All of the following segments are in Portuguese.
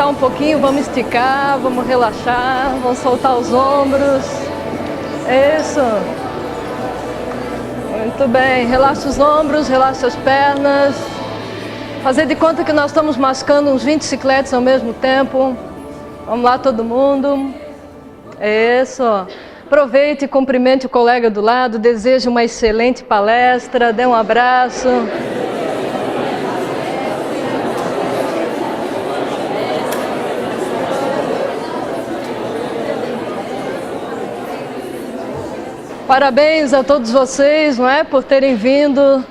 sentar um pouquinho, vamos esticar, vamos relaxar, vamos soltar os ombros. Isso. Muito bem, relaxa os ombros, relaxa as pernas. Fazer de conta que nós estamos mascando uns 20 chicletes ao mesmo tempo. Vamos lá, todo mundo. Isso. Aproveite e cumprimente o colega do lado, deseje uma excelente palestra, dê um abraço. Parabéns a todos vocês, não é, por terem vindo.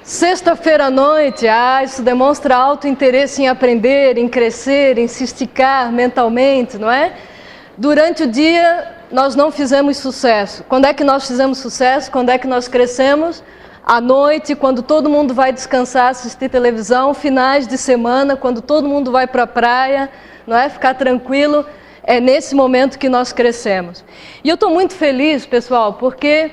Sexta-feira à noite, isso demonstra alto interesse em aprender, em crescer, em se esticar mentalmente, não é? Durante o dia, nós não fizemos sucesso. Quando é que nós fizemos sucesso? Quando é que nós crescemos? À noite, quando todo mundo vai descansar, assistir televisão, finais de semana, quando todo mundo vai para a praia, não é? Ficar tranquilo. É nesse momento que nós crescemos. E eu estou muito feliz, pessoal, porque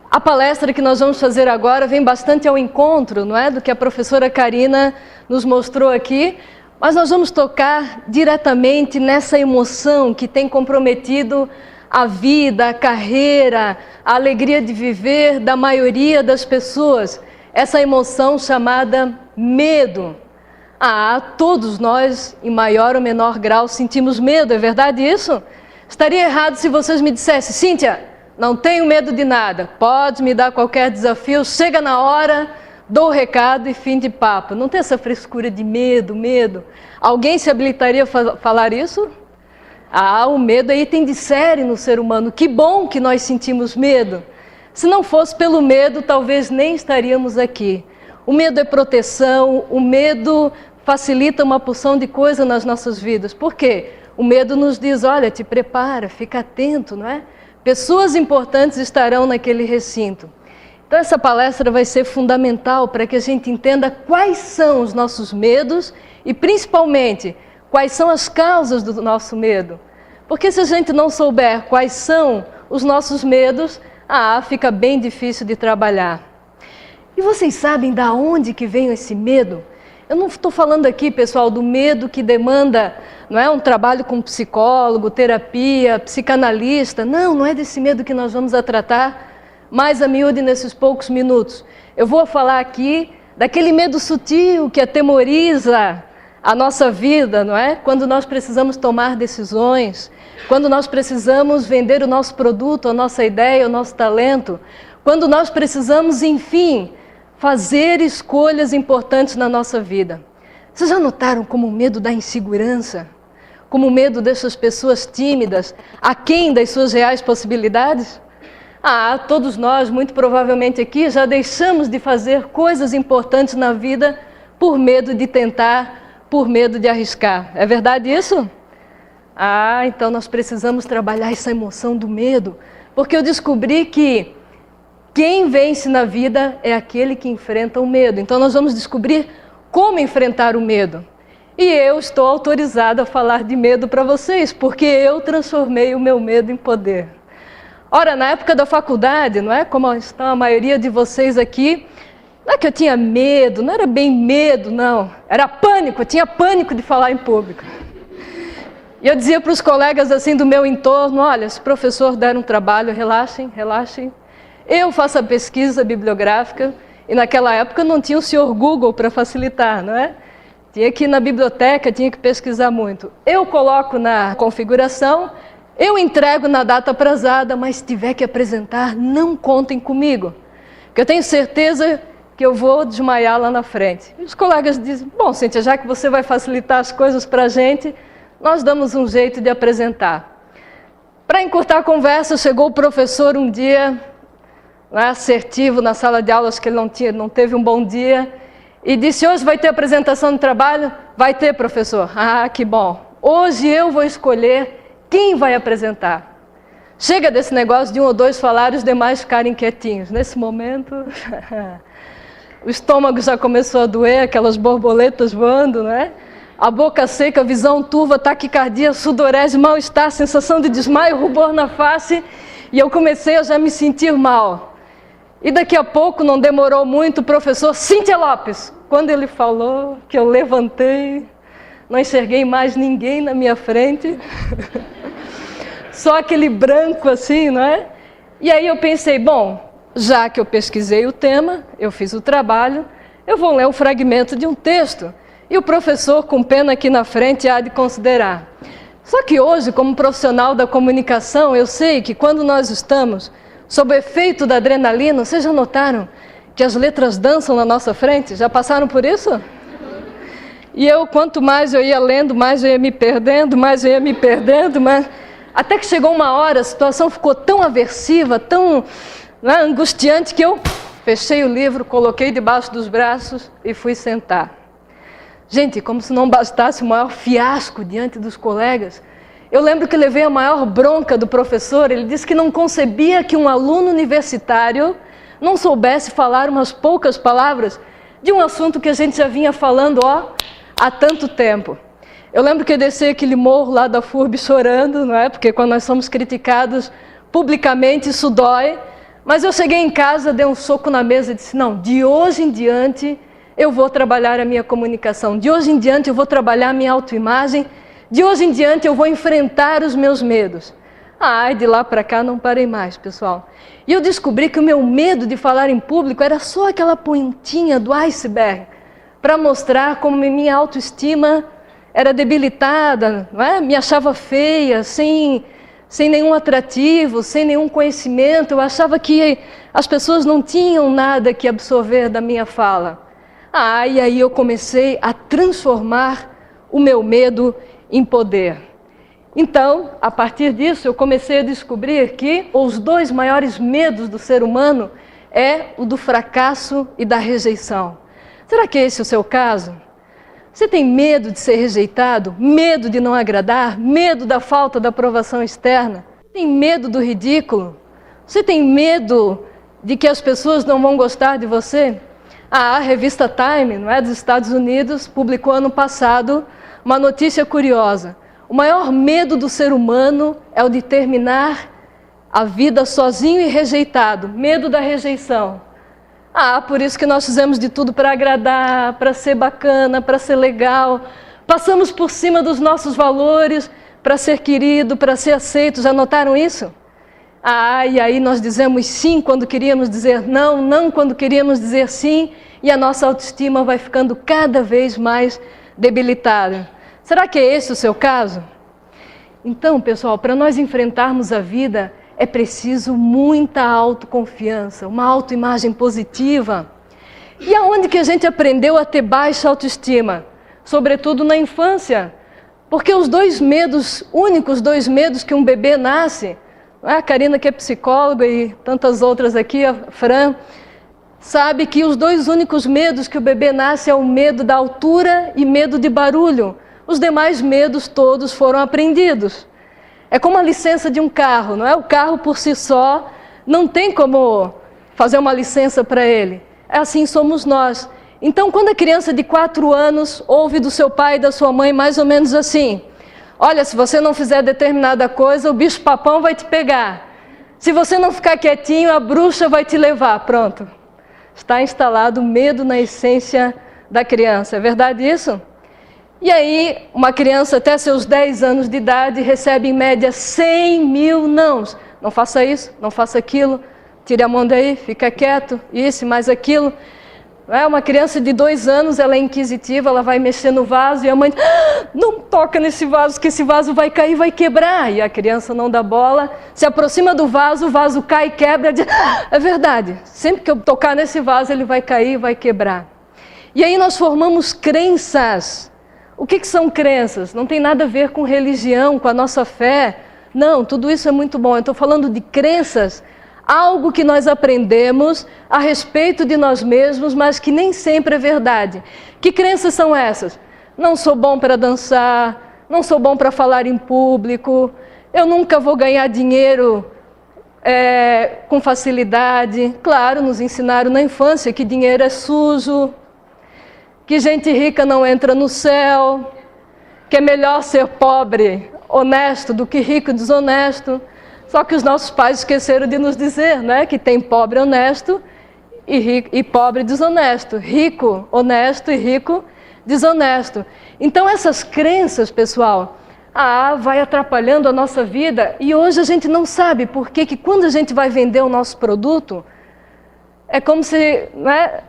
a palestra que nós vamos fazer agora vem bastante ao encontro, não é, do que a professora Karina nos mostrou aqui, mas nós vamos tocar diretamente nessa emoção que tem comprometido a vida, a carreira, a alegria de viver da maioria das pessoas, essa emoção chamada medo. Todos nós, em maior ou menor grau, sentimos medo, é verdade isso? Estaria errado se vocês me dissessem: Cíntia, não tenho medo de nada, pode me dar qualquer desafio, chega na hora, dou o recado e fim de papo. Não tem essa frescura de medo. Alguém se habilitaria a falar isso? O medo aí tem de série no ser humano. Que bom que nós sentimos medo. Se não fosse pelo medo, talvez nem estaríamos aqui. O medo é proteção, o medo facilita uma porção de coisa nas nossas vidas. Por quê? O medo nos diz: olha, te prepara, fica atento, não é? Pessoas importantes estarão naquele recinto. Então essa palestra vai ser fundamental para que a gente entenda quais são os nossos medos e, principalmente, quais são as causas do nosso medo. Porque se a gente não souber quais são os nossos medos, fica bem difícil de trabalhar. E vocês sabem de onde que vem esse medo? Eu não estou falando aqui, pessoal, do medo que demanda, não é, um trabalho com psicólogo, terapia, psicanalista. Não é desse medo que nós vamos tratar mais a miúde nesses poucos minutos. Eu vou falar aqui daquele medo sutil que atemoriza a nossa vida, não é? Quando nós precisamos tomar decisões, quando nós precisamos vender o nosso produto, a nossa ideia, o nosso talento, quando nós precisamos, enfim, fazer escolhas importantes na nossa vida. Vocês já notaram como o medo da insegurança? Como o medo dessas pessoas tímidas, aquém das suas reais possibilidades? Todos nós, muito provavelmente aqui, já deixamos de fazer coisas importantes na vida por medo de tentar, por medo de arriscar. É verdade isso? Então nós precisamos trabalhar essa emoção do medo, porque eu descobri que quem vence na vida é aquele que enfrenta o medo. Então nós vamos descobrir como enfrentar o medo. E eu estou autorizada a falar de medo para vocês, porque eu transformei o meu medo em poder. Ora, na época da faculdade, não é? Como está a maioria de vocês aqui, não é que eu tinha medo, não era bem medo, não. Era pânico, eu tinha pânico de falar em público. E eu dizia para os colegas assim do meu entorno: olha, se o professor der um trabalho, relaxem. Eu faço a pesquisa bibliográfica, e naquela época não tinha o senhor Google para facilitar, não é? Tinha que ir na biblioteca, tinha que pesquisar muito. Eu coloco na configuração, eu entrego na data aprazada, mas se tiver que apresentar, não contem comigo, porque eu tenho certeza que eu vou desmaiar lá na frente. E os colegas dizem: bom, Cíntia, já que você vai facilitar as coisas para a gente, nós damos um jeito de apresentar. Para encurtar a conversa, chegou o professor um dia, assertivo na sala de aula, acho que ele não teve um bom dia, e disse: hoje vai ter apresentação de trabalho? Vai ter, professor. Que bom. Hoje eu vou escolher quem vai apresentar. Chega desse negócio de um ou dois falarem e os demais ficarem quietinhos. Nesse momento, o estômago já começou a doer, aquelas borboletas voando, não é? A boca seca, visão turva, taquicardia, sudorese, mal-estar, sensação de desmaio, rubor na face, e eu comecei a já me sentir mal. E daqui a pouco, não demorou muito, o professor Cíntia Lopes, quando ele falou que eu levantei, não enxerguei mais ninguém na minha frente, só aquele branco assim, não é? E aí eu pensei, bom, já que eu pesquisei o tema, eu fiz o trabalho, eu vou ler um fragmento de um texto, e o professor, com pena aqui na frente, há de considerar. Só que hoje, como profissional da comunicação, eu sei que quando nós estamos sob o efeito da adrenalina, vocês já notaram que as letras dançam na nossa frente? Já passaram por isso? E eu, quanto mais eu ia lendo, mais eu ia me perdendo, mas até que chegou uma hora, a situação ficou tão aversiva, tão angustiante, que eu fechei o livro, coloquei debaixo dos braços e fui sentar. Gente, como se não bastasse o maior fiasco diante dos colegas, eu lembro que levei a maior bronca do professor. Ele disse que não concebia que um aluno universitário não soubesse falar umas poucas palavras de um assunto que a gente já vinha falando há tanto tempo. Eu lembro que eu desci aquele morro lá da FURB chorando, não é? Porque quando nós somos criticados publicamente isso dói. Mas eu cheguei em casa, dei um soco na mesa e disse, não, de hoje em diante eu vou trabalhar a minha comunicação, de hoje em diante eu vou trabalhar a minha autoimagem, de hoje em diante eu vou enfrentar os meus medos. De lá para cá não parei mais, pessoal. E eu descobri que o meu medo de falar em público era só aquela pontinha do iceberg, para mostrar como minha autoestima era debilitada, não é? Me achava feia, sem nenhum atrativo, sem nenhum conhecimento. Eu achava que as pessoas não tinham nada que absorver da minha fala. E aí eu comecei a transformar o meu medo em poder. Então, a partir disso, eu comecei a descobrir que os dois maiores medos do ser humano é o do fracasso e da rejeição. Será que esse é o seu caso? Você tem medo de ser rejeitado? Medo de não agradar? Medo da falta da aprovação externa? Tem medo do ridículo? Você tem medo de que as pessoas não vão gostar de você? A revista Time, não é, dos Estados Unidos, publicou ano passado uma notícia curiosa. O maior medo do ser humano é o de terminar a vida sozinho e rejeitado. Medo da rejeição. Por isso que nós fizemos de tudo para agradar, para ser bacana, para ser legal. Passamos por cima dos nossos valores para ser querido, para ser aceito. Já notaram isso? E aí nós dizemos sim quando queríamos dizer não, não quando queríamos dizer sim, e a nossa autoestima vai ficando cada vez mais debilitada. Será que é esse o seu caso? Então, pessoal, para nós enfrentarmos a vida, é preciso muita autoconfiança, uma autoimagem positiva. E aonde que a gente aprendeu a ter baixa autoestima? Sobretudo na infância. Porque os únicos dois medos que um bebê nasce, a Karina, que é psicóloga, e tantas outras aqui, a Fran, sabe que os dois únicos medos que o bebê nasce é o medo da altura e medo de barulho. Os demais medos todos foram aprendidos. É como a licença de um carro, não é? O carro por si só não tem como fazer uma licença para ele. Assim somos nós. Então, quando a criança de 4 anos ouve do seu pai e da sua mãe mais ou menos assim: olha, se você não fizer determinada coisa, o bicho-papão vai te pegar. Se você não ficar quietinho, a bruxa vai te levar. Pronto. Está instalado o medo na essência da criança. É verdade isso? E aí, uma criança até seus 10 anos de idade recebe em média 100 mil nãos. Não faça isso, não faça aquilo, tire a mão daí, fica quieto, isso, mais aquilo. Uma criança de 2 anos, ela é inquisitiva, ela vai mexer no vaso e a mãe, não toca nesse vaso, que esse vaso vai cair, vai quebrar. E a criança não dá bola, se aproxima do vaso, o vaso cai e quebra. Diz, é verdade, sempre que eu tocar nesse vaso, ele vai cair, vai quebrar. E aí nós formamos crenças. O que são crenças? Não tem nada a ver com religião, com a nossa fé. Não, tudo isso é muito bom. Eu estou falando de crenças, algo que nós aprendemos a respeito de nós mesmos, mas que nem sempre é verdade. Que crenças são essas? Não sou bom para dançar, não sou bom para falar em público, eu nunca vou ganhar dinheiro com facilidade. Claro, nos ensinaram na infância que dinheiro é sujo, que gente rica não entra no céu, que é melhor ser pobre, honesto, do que rico desonesto. Só que os nossos pais esqueceram de nos dizer, né, que tem pobre honesto e pobre desonesto. Rico honesto e rico desonesto. Então essas crenças, pessoal, vai atrapalhando a nossa vida, e hoje a gente não sabe por que quando a gente vai vender o nosso produto, é como se, né,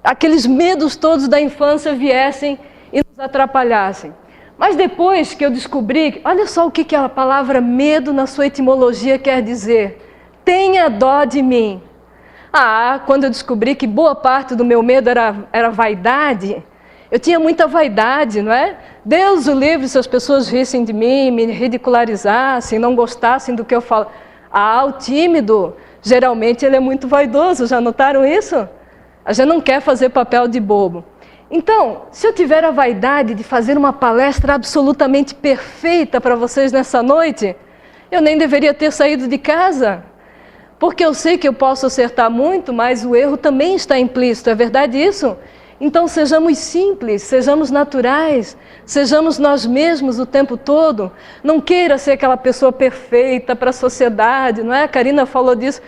aqueles medos todos da infância viessem e nos atrapalhassem. Mas depois que eu descobri, olha só o que a palavra medo na sua etimologia quer dizer. Tenha dó de mim. Quando eu descobri que boa parte do meu medo era vaidade, eu tinha muita vaidade, não é? Deus o livre se as pessoas rissem de mim, me ridicularizassem, não gostassem do que eu falo. O tímido, geralmente ele é muito vaidoso, já notaram isso? A gente não quer fazer papel de bobo. Então, se eu tiver a vaidade de fazer uma palestra absolutamente perfeita para vocês nessa noite, eu nem deveria ter saído de casa. Porque eu sei que eu posso acertar muito, mas o erro também está implícito, é verdade isso? Então sejamos simples, sejamos naturais, sejamos nós mesmos o tempo todo. Não queira ser aquela pessoa perfeita para a sociedade, não é? A Karina falou disso,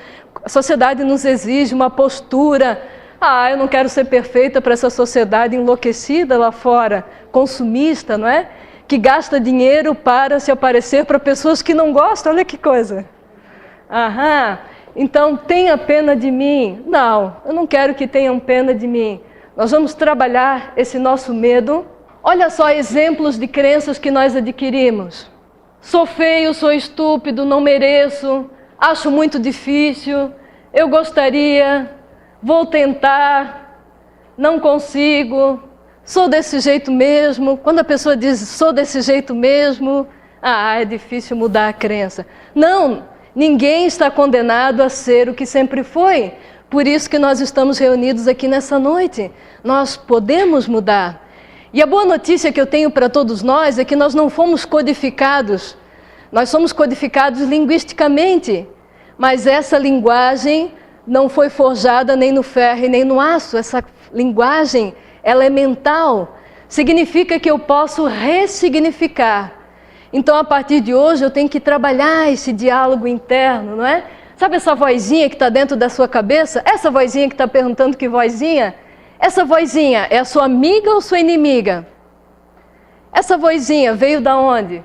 a sociedade nos exige uma postura. Eu não quero ser perfeita para essa sociedade enlouquecida lá fora, consumista, não é? Que gasta dinheiro para se aparecer para pessoas que não gostam, olha que coisa. Então tenha pena de mim. Não, eu não quero que tenham pena de mim. Nós vamos trabalhar esse nosso medo. Olha só exemplos de crenças que nós adquirimos. Sou feio, sou estúpido, não mereço, acho muito difícil, eu gostaria, vou tentar, não consigo, sou desse jeito mesmo. Quando a pessoa diz sou desse jeito mesmo, é difícil mudar a crença. Não, ninguém está condenado a ser o que sempre foi. Por isso que nós estamos reunidos aqui nessa noite. Nós podemos mudar. E a boa notícia que eu tenho para todos nós é que nós não fomos codificados. Nós somos codificados linguisticamente. Mas essa linguagem não foi forjada nem no ferro e nem no aço. Essa linguagem, ela é mental. Significa que eu posso ressignificar. Então, a partir de hoje, eu tenho que trabalhar esse diálogo interno, não é? Sabe essa vozinha que está dentro da sua cabeça? Essa vozinha que está perguntando que vozinha? Essa vozinha é a sua amiga ou sua inimiga? Essa vozinha veio da onde?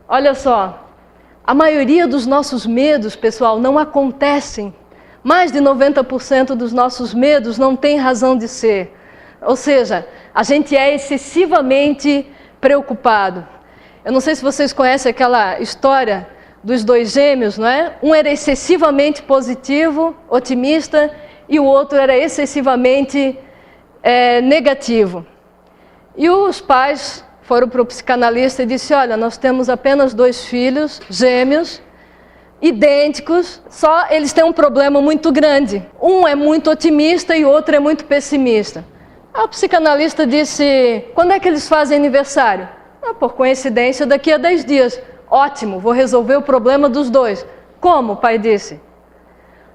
Olha só, a maioria dos nossos medos, pessoal, não acontecem. Mais de 90% dos nossos medos não tem razão de ser. Ou seja, a gente é excessivamente preocupado. Eu não sei se vocês conhecem aquela história dos dois gêmeos, não é? Um era excessivamente positivo, otimista, e o outro era excessivamente negativo. E os pais foram para o psicanalista e disseram, olha, nós temos apenas 2 filhos gêmeos, idênticos, só eles têm um problema muito grande. Um é muito otimista e o outro é muito pessimista. O psicanalista disse, quando é que eles fazem aniversário? Por coincidência, daqui a 10 dias. Ótimo, vou resolver o problema dos 2. Como, o pai disse?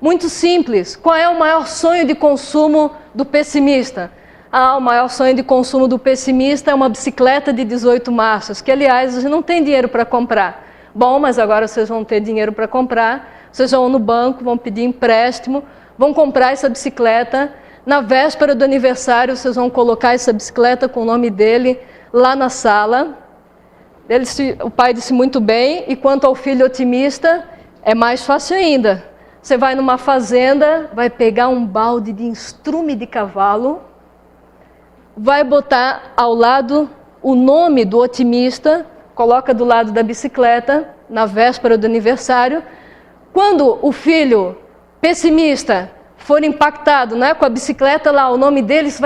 Muito simples. Qual é o maior sonho de consumo do pessimista? O maior sonho de consumo do pessimista é uma bicicleta de 18 marchas, que, aliás, a gente não tem dinheiro para comprar. Bom, mas agora vocês vão ter dinheiro para comprar, vocês vão no banco, vão pedir empréstimo, vão comprar essa bicicleta. Na véspera do aniversário, vocês vão colocar essa bicicleta com o nome dele lá na sala. O pai disse muito bem, e quanto ao filho otimista, é mais fácil ainda. Você vai numa fazenda, vai pegar um balde de estrume de cavalo, vai botar ao lado o nome do otimista, coloca do lado da bicicleta, na véspera do aniversário. Quando o filho pessimista for impactado, né, com a bicicleta lá, o nome dele, você vai